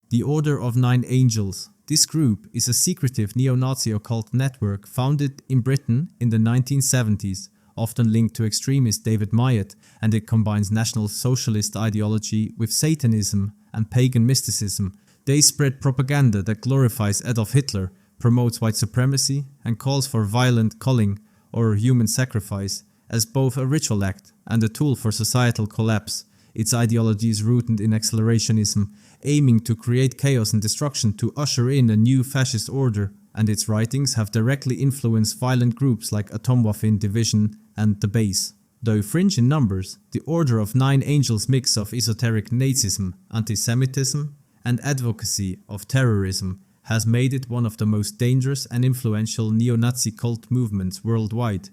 The Order of Nine Angels. This group is a secretive neo-Nazi occult network founded in Britain in the 1970s, often linked to extremist David Mamet, and it combines National Socialist ideology with Satanism and pagan mysticism. They spread propaganda that glorifies Adolf Hitler, promotes white supremacy, and calls for violent culling or human sacrifice as both a ritual act and a tool for societal collapse. Its ideology is rooted in accelerationism, aiming to create chaos and destruction to usher in a new fascist order, and its writings have directly influenced violent groups like Atomwaffen Division and the Base. Though fringe in numbers, the Order of Nine Angels' mix of esoteric Nazism, anti-Semitism, and advocacy of terrorism has made it one of the most dangerous and influential neo-Nazi cult movements worldwide.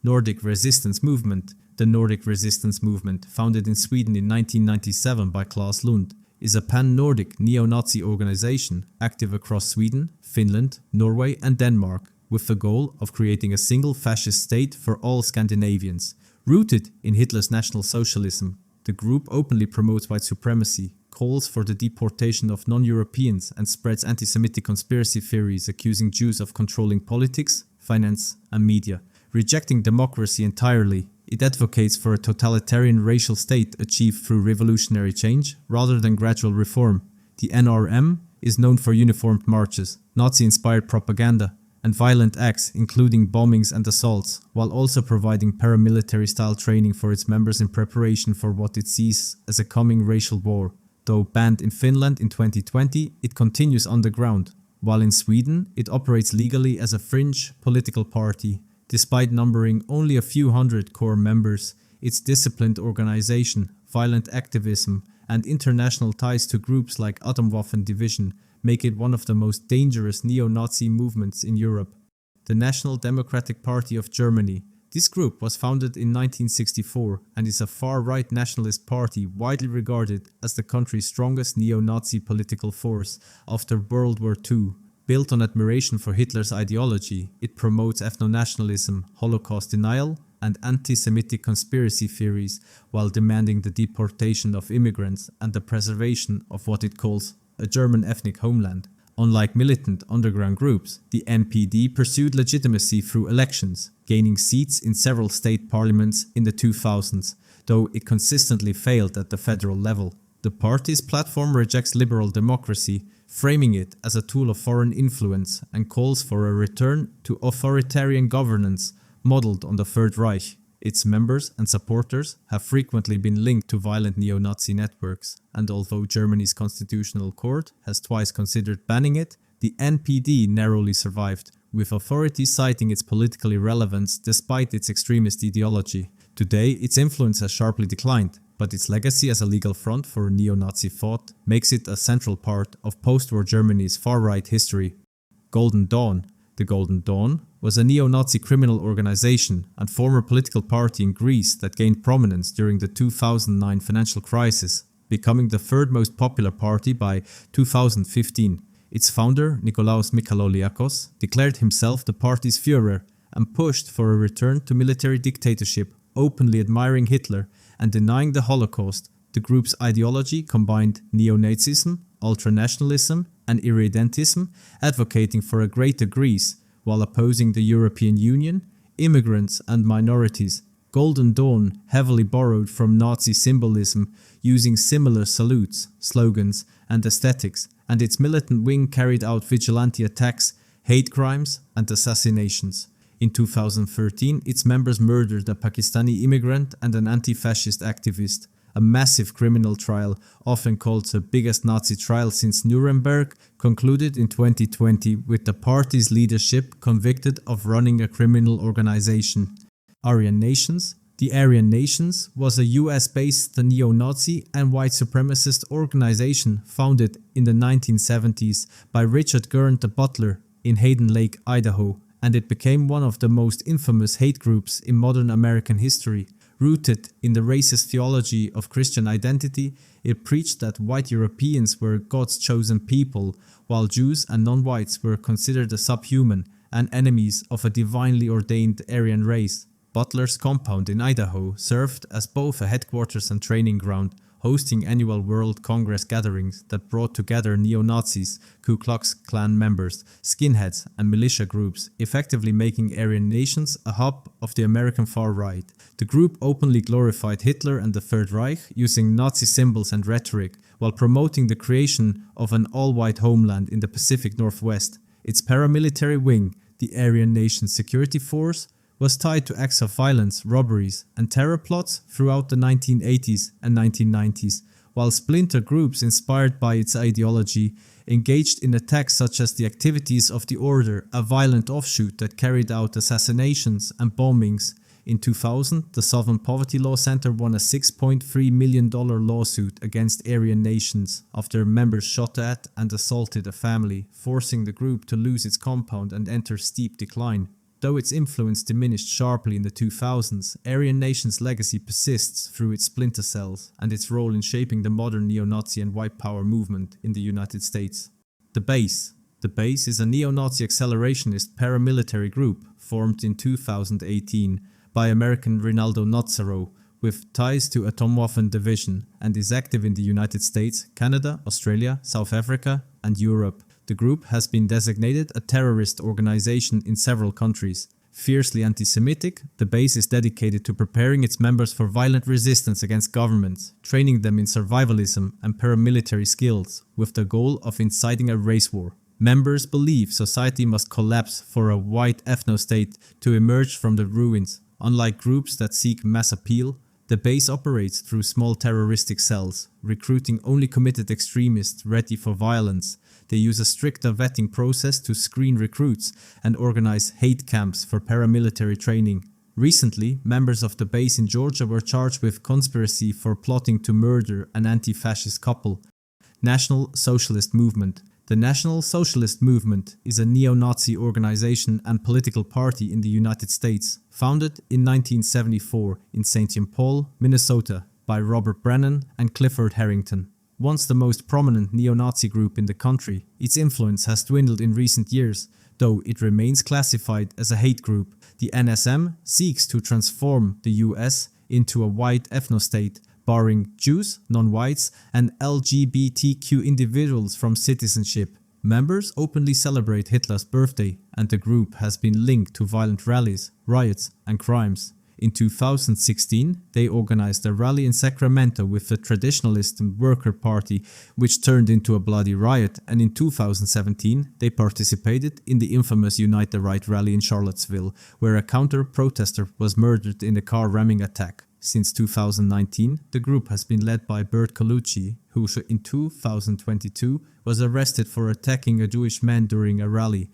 Nordic Resistance Movement. The Nordic Resistance Movement, founded in Sweden in 1997 by Claes Lund, is a pan-Nordic neo-Nazi organization active across Sweden, Finland, Norway and Denmark, with the goal of creating a single fascist state for all Scandinavians. Rooted in Hitler's National Socialism, the group openly promotes white supremacy, calls for the deportation of non-Europeans and spreads anti-Semitic conspiracy theories accusing Jews of controlling politics, finance and media. Rejecting democracy entirely, it advocates for a totalitarian racial state achieved through revolutionary change rather than gradual reform. The NRM is known for uniformed marches, Nazi-inspired propaganda, and violent acts including bombings and assaults, while also providing paramilitary-style training for its members in preparation for what it sees as a coming racial war. Though banned in Finland in 2020, it continues underground, while in Sweden it operates legally as a fringe political party. Despite numbering only a few hundred core members, its disciplined organization, violent activism, and international ties to groups like Atomwaffen Division make it one of the most dangerous neo-Nazi movements in Europe. The National Democratic Party of Germany. This group was founded in 1964 and is a far-right nationalist party widely regarded as the country's strongest neo-Nazi political force after World War II. Built on admiration for Hitler's ideology, it promotes ethno-nationalism, Holocaust denial, and anti-Semitic conspiracy theories while demanding the deportation of immigrants and the preservation of what it calls a German ethnic homeland. Unlike militant underground groups, the NPD pursued legitimacy through elections, gaining seats in several state parliaments in the 2000s, though it consistently failed at the federal level. The party's platform rejects liberal democracy, framing it as a tool of foreign influence, and calls for a return to authoritarian governance modeled on the Third Reich. Its members and supporters have frequently been linked to violent neo-Nazi networks, and although Germany's constitutional court has twice considered banning it, the NPD narrowly survived, with authorities citing its political irrelevance despite its extremist ideology. Today, its influence has sharply declined, but its legacy as a legal front for neo-Nazi thought makes it a central part of post-war Germany's far-right history. Golden Dawn. The Golden Dawn was a neo-Nazi criminal organization and former political party in Greece that gained prominence during the 2009 financial crisis, becoming the third most popular party by 2015. Its founder, Nikolaos Michaloliakos, declared himself the party's Führer and pushed for a return to military dictatorship, openly admiring Hitler and denying the Holocaust. The group's ideology combined neo-Nazism, ultranationalism and irredentism, advocating for a greater Greece, while opposing the European Union, immigrants and minorities. Golden Dawn heavily borrowed from Nazi symbolism, using similar salutes, slogans and aesthetics, and its militant wing carried out vigilante attacks, hate crimes and assassinations. In 2013, its members murdered a Pakistani immigrant and an anti-fascist activist. A massive criminal trial, often called the biggest Nazi trial since Nuremberg, concluded in 2020 with the party's leadership convicted of running a criminal organization. Aryan Nations. The Aryan Nations was a US-based neo-Nazi and white supremacist organization founded in the 1970s by Richard Gurn the Butler in Hayden Lake, Idaho, and it became one of the most infamous hate groups in modern American history. Rooted in the racist theology of Christian identity, it preached that white Europeans were God's chosen people, while Jews and non-whites were considered as subhuman and enemies of a divinely ordained Aryan race. Butler's compound in Idaho served as both a headquarters and training ground, hosting annual World Congress gatherings that brought together neo-Nazis, Ku Klux Klan members, skinheads, and militia groups, effectively making Aryan Nations a hub of the American far right. The group openly glorified Hitler and the Third Reich, using Nazi symbols and rhetoric, while promoting the creation of an all-white homeland in the Pacific Northwest. Its paramilitary wing, the Aryan Nations Security Force, was tied to acts of violence, robberies, and terror plots throughout the 1980s and 1990s, while splinter groups inspired by its ideology engaged in attacks such as the activities of the Order, a violent offshoot that carried out assassinations and bombings. In 2000, the Southern Poverty Law Center won a $6.3 million lawsuit against Aryan Nations after members shot at and assaulted a family, forcing the group to lose its compound and enter steep decline. Though its influence diminished sharply in the 2000s, Aryan Nations' legacy persists through its splinter cells and its role in shaping the modern neo-Nazi and white power movement in the United States. The Base. The Base is a neo-Nazi accelerationist paramilitary group formed in 2018 by American Rinaldo Nazzaro, with ties to Atomwaffen Division, and is active in the United States, Canada, Australia, South Africa, and Europe. The group has been designated a terrorist organization in several countries. Fiercely anti-Semitic, the base is dedicated to preparing its members for violent resistance against governments, training them in survivalism and paramilitary skills, with the goal of inciting a race war. Members believe society must collapse for a white ethno-state to emerge from the ruins. Unlike groups that seek mass appeal, the base operates through small terroristic cells, recruiting only committed extremists ready for violence. They use a stricter vetting process to screen recruits and organize hate camps for paramilitary training. Recently, members of the base in Georgia were charged with conspiracy for plotting to murder an anti-fascist couple. National Socialist Movement. The National Socialist Movement is a neo-Nazi organization and political party in the United States, founded in 1974 in St. Paul, Minnesota, by Robert Brennan and Clifford Harrington. Once the most prominent neo-Nazi group in the country, its influence has dwindled in recent years, though it remains classified as a hate group. The NSM seeks to transform the US into a white ethno-state, barring Jews, non-whites, and LGBTQ individuals from citizenship. Members openly celebrate Hitler's birthday, and the group has been linked to violent rallies, riots, and crimes. In 2016, they organized a rally in Sacramento with the Traditionalist and Worker Party, which turned into a bloody riot, and in 2017, they participated in the infamous Unite the Right rally in Charlottesville, where a counter-protester was murdered in a car ramming attack. Since 2019, the group has been led by Bert Colucci, who in 2022 was arrested for attacking a Jewish man during a rally.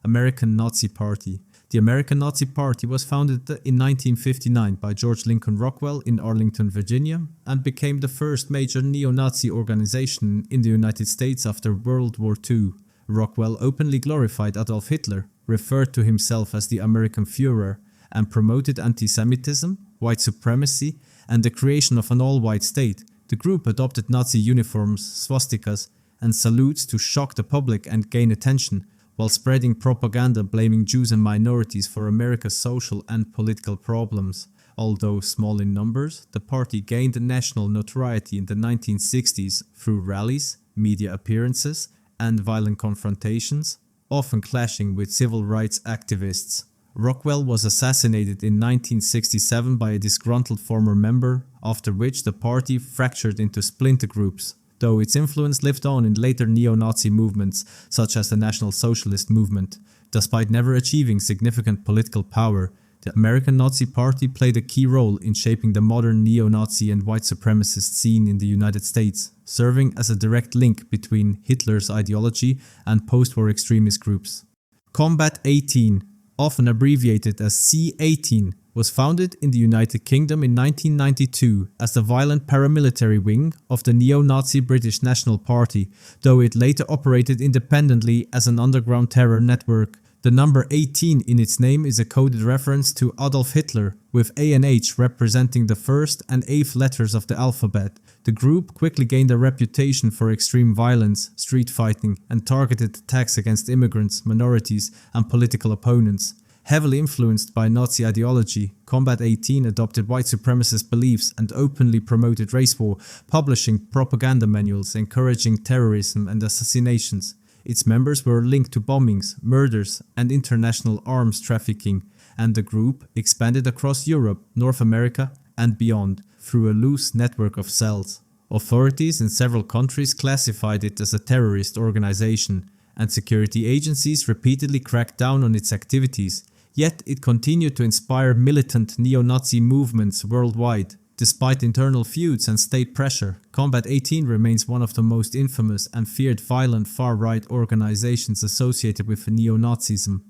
American Nazi Party. The American Nazi Party was founded in 1959 by George Lincoln Rockwell in Arlington, Virginia, and became the first major neo-Nazi organization in the United States after World War II. Rockwell openly glorified Adolf Hitler, referred to himself as the American Führer, and promoted anti-Semitism, white supremacy, and the creation of an all-white state. The group adopted Nazi uniforms, swastikas, and salutes to shock the public and gain attention, while spreading propaganda blaming Jews and minorities for America's social and political problems. Although small in numbers, the party gained national notoriety in the 1960s through rallies, media appearances, and violent confrontations, often clashing with civil rights activists. Rockwell was assassinated in 1967 by a disgruntled former member, after which the party fractured into splinter groups, though its influence lived on in later neo-Nazi movements such as the National Socialist Movement. Despite never achieving significant political power, the American Nazi Party played a key role in shaping the modern neo-Nazi and white supremacist scene in the United States, serving as a direct link between Hitler's ideology and post-war extremist groups. Combat 18, often abbreviated as C-18, was founded in the United Kingdom in 1992 as the violent paramilitary wing of the neo-Nazi British National Party, though it later operated independently as an underground terror network. The number 18 in its name is a coded reference to Adolf Hitler, with A and H representing the first and eighth letters of the alphabet. The group quickly gained a reputation for extreme violence, street fighting, and targeted attacks against immigrants, minorities, and political opponents. Heavily influenced by Nazi ideology, Combat 18 adopted white supremacist beliefs and openly promoted race war, publishing propaganda manuals encouraging terrorism and assassinations. Its members were linked to bombings, murders, and international arms trafficking, and the group expanded across Europe, North America, and beyond through a loose network of cells. Authorities in several countries classified it as a terrorist organization, and security agencies repeatedly cracked down on its activities. Yet it continued to inspire militant neo-Nazi movements worldwide. Despite internal feuds and state pressure, Combat 18 remains one of the most infamous and feared violent far-right organizations associated with neo-Nazism.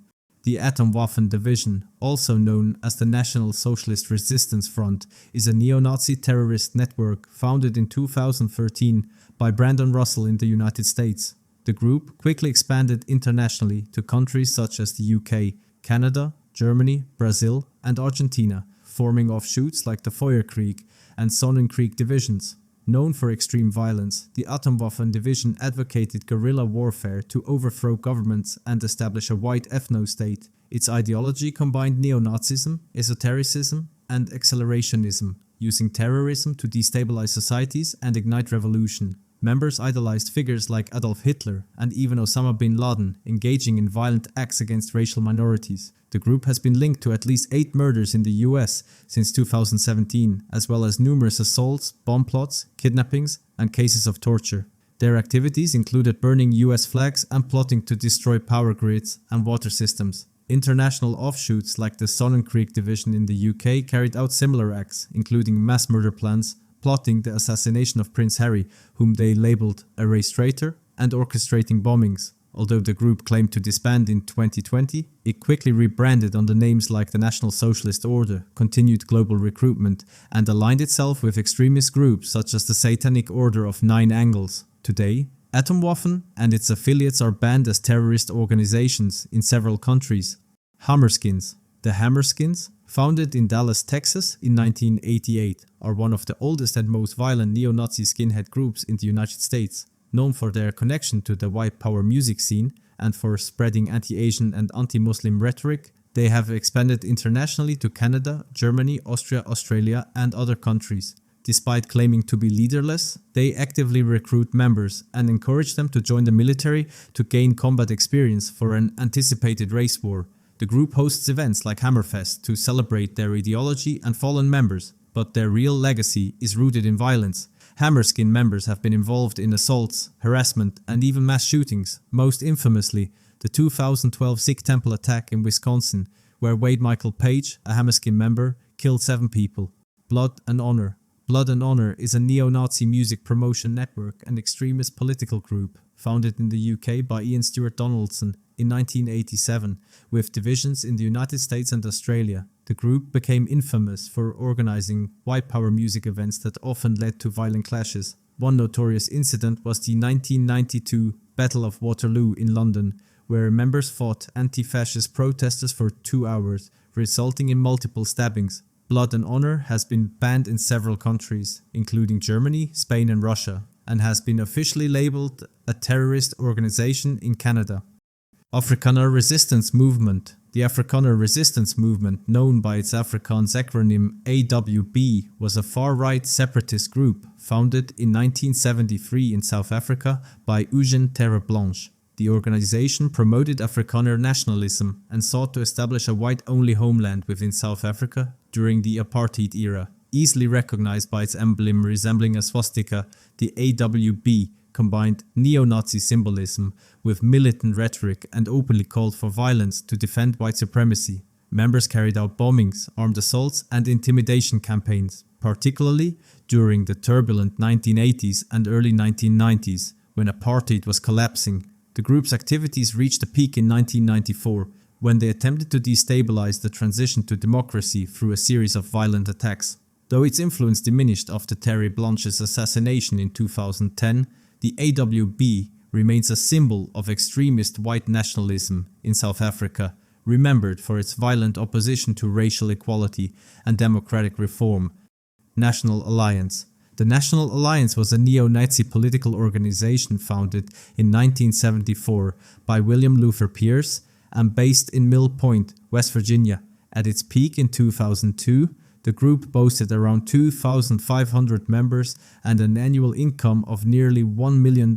The Atomwaffen Division, also known as the National Socialist Resistance Front, is a neo-Nazi terrorist network founded in 2013 by Brandon Russell in the United States. The group quickly expanded internationally to countries such as the UK, Canada, Germany, Brazil, and Argentina, forming offshoots like the Feuerkrieg and Sonnenkrieg divisions. Known for extreme violence, the Atomwaffen Division advocated guerrilla warfare to overthrow governments and establish a white ethno-state. Its ideology combined neo-Nazism, esotericism, and accelerationism, using terrorism to destabilize societies and ignite revolution. Members idolized figures like Adolf Hitler and even Osama bin Laden, engaging in violent acts against racial minorities. The group has been linked to at least 8 murders in the US since 2017, as well as numerous assaults, bomb plots, kidnappings, and cases of torture. Their activities included burning US flags and plotting to destroy power grids and water systems. International offshoots like the Sonnenkrieg Division in the UK carried out similar acts, including mass murder plans, plotting the assassination of Prince Harry, whom they labeled a race traitor, and orchestrating bombings. Although the group claimed to disband in 2020, it quickly rebranded under names like the National Socialist Order, continued global recruitment, and aligned itself with extremist groups such as the Satanic Order of Nine Angles. Today, Atomwaffen and its affiliates are banned as terrorist organizations in several countries. Hammerskins. The Hammerskins, founded in Dallas, Texas in 1988, are one of the oldest and most violent neo-Nazi skinhead groups in the United States. Known for their connection to the white power music scene and for spreading anti-Asian and anti-Muslim rhetoric, they have expanded internationally to Canada, Germany, Austria, Australia, and other countries. Despite claiming to be leaderless, they actively recruit members and encourage them to join the military to gain combat experience for an anticipated race war. The group hosts events like Hammerfest to celebrate their ideology and fallen members, but their real legacy is rooted in violence. Hammerskin members have been involved in assaults, harassment, and even mass shootings, most infamously the 2012 Sikh temple attack in Wisconsin, where Wade Michael Page, a Hammerskin member, killed 7 people. Blood and Honor. Blood and Honor is a neo-Nazi music promotion network and extremist political group, founded in the UK by Ian Stewart Donaldson in 1987, with divisions in the United States and Australia. The group became infamous for organizing white power music events that often led to violent clashes. One notorious incident was the 1992 Battle of Waterloo in London, where members fought anti-fascist protesters for 2 hours, resulting in multiple stabbings. Blood and Honor has been banned in several countries, including Germany, Spain and Russia, and has been officially labeled a terrorist organization in Canada. Afrikaner Resistance Movement. The Afrikaner Resistance Movement, known by its Afrikaans acronym AWB, was a far-right separatist group founded in 1973 in South Africa by Eugène Terreblanche. The organization promoted Afrikaner nationalism and sought to establish a white-only homeland within South Africa during the apartheid era. Easily recognized by its emblem resembling a swastika, the AWB combined neo-Nazi symbolism with militant rhetoric and openly called for violence to defend white supremacy. Members carried out bombings, armed assaults and intimidation campaigns, particularly during the turbulent 1980s and early 1990s, when apartheid was collapsing. The group's activities reached a peak in 1994, when they attempted to destabilize the transition to democracy through a series of violent attacks. Though its influence diminished after Terry Blanche's assassination in 2010, the AWB remains a symbol of extremist white nationalism in South Africa, remembered for its violent opposition to racial equality and democratic reform. National Alliance. The National Alliance was a neo-Nazi political organization founded in 1974 by William Luther Pierce and based in Mill Point, West Virginia. At its peak in 2002, the group boasted around 2,500 members and an annual income of nearly $1 million,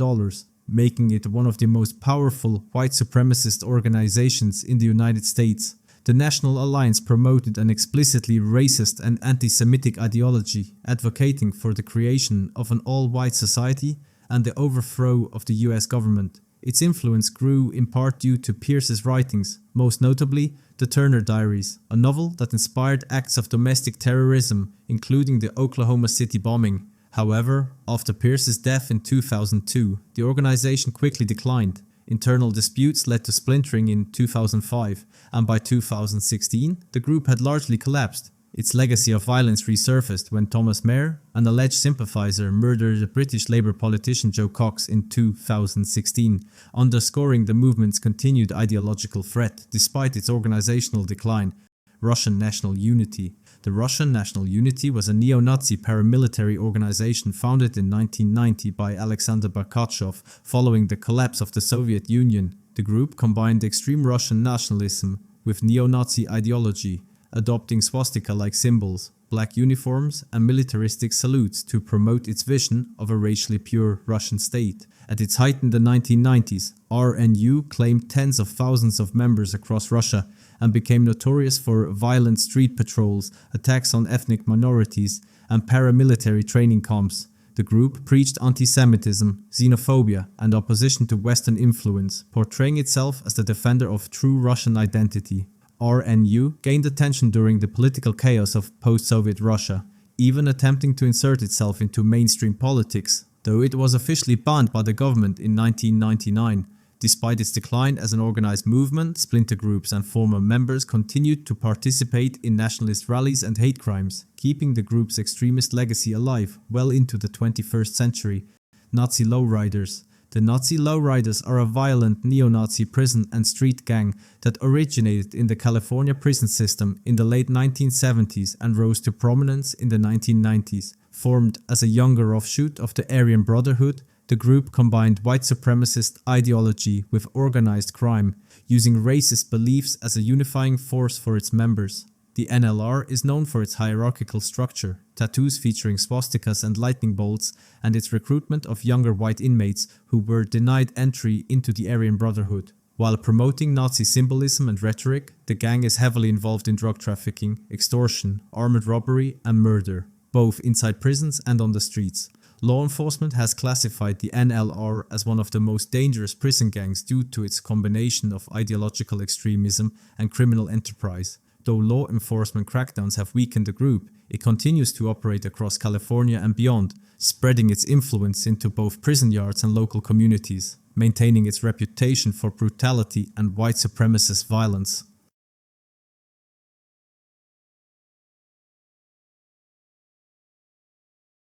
making it one of the most powerful white supremacist organizations in the United States. The National Alliance promoted an explicitly racist and anti-Semitic ideology, advocating for the creation of an all-white society and the overthrow of the US government. Its influence grew in part due to Pierce's writings, most notably The Turner Diaries, a novel that inspired acts of domestic terrorism, including the Oklahoma City bombing. However, after Pierce's death in 2002, the organization quickly declined. Internal disputes led to splintering in 2005, and by 2016, the group had largely collapsed. Its legacy of violence resurfaced when Thomas Mair, an alleged sympathizer, murdered the British Labour politician Joe Cox in 2016, underscoring the movement's continued ideological threat despite its organizational decline. Russian National Unity. The Russian National Unity was a neo-Nazi paramilitary organization founded in 1990 by Alexander Bakachov following the collapse of the Soviet Union. The group combined extreme Russian nationalism with neo-Nazi ideology, adopting swastika-like symbols, black uniforms, and militaristic salutes to promote its vision of a racially pure Russian state. At its height in the 1990s, RNU claimed tens of thousands of members across Russia and became notorious for violent street patrols, attacks on ethnic minorities, and paramilitary training camps. The group preached anti-Semitism, xenophobia, and opposition to Western influence, portraying itself as the defender of true Russian identity. RNU gained attention during the political chaos of post-Soviet Russia, even attempting to insert itself into mainstream politics, though it was officially banned by the government in 1999. Despite its decline as an organized movement, splinter groups and former members continued to participate in nationalist rallies and hate crimes, keeping the group's extremist legacy alive well into the 21st century. Nazi Lowriders. The Nazi Lowriders are a violent neo-Nazi prison and street gang that originated in the California prison system in the late 1970s and rose to prominence in the 1990s. Formed as a younger offshoot of the Aryan Brotherhood, the group combined white supremacist ideology with organized crime, using racist beliefs as a unifying force for its members. The NLR is known for its hierarchical structure, tattoos featuring swastikas and lightning bolts, and its recruitment of younger white inmates who were denied entry into the Aryan Brotherhood. While promoting Nazi symbolism and rhetoric, the gang is heavily involved in drug trafficking, extortion, armored robbery, and murder, both inside prisons and on the streets. Law enforcement has classified the NLR as one of the most dangerous prison gangs due to its combination of ideological extremism and criminal enterprise. Though law enforcement crackdowns have weakened the group, it continues to operate across California and beyond, spreading its influence into both prison yards and local communities, maintaining its reputation for brutality and white supremacist violence.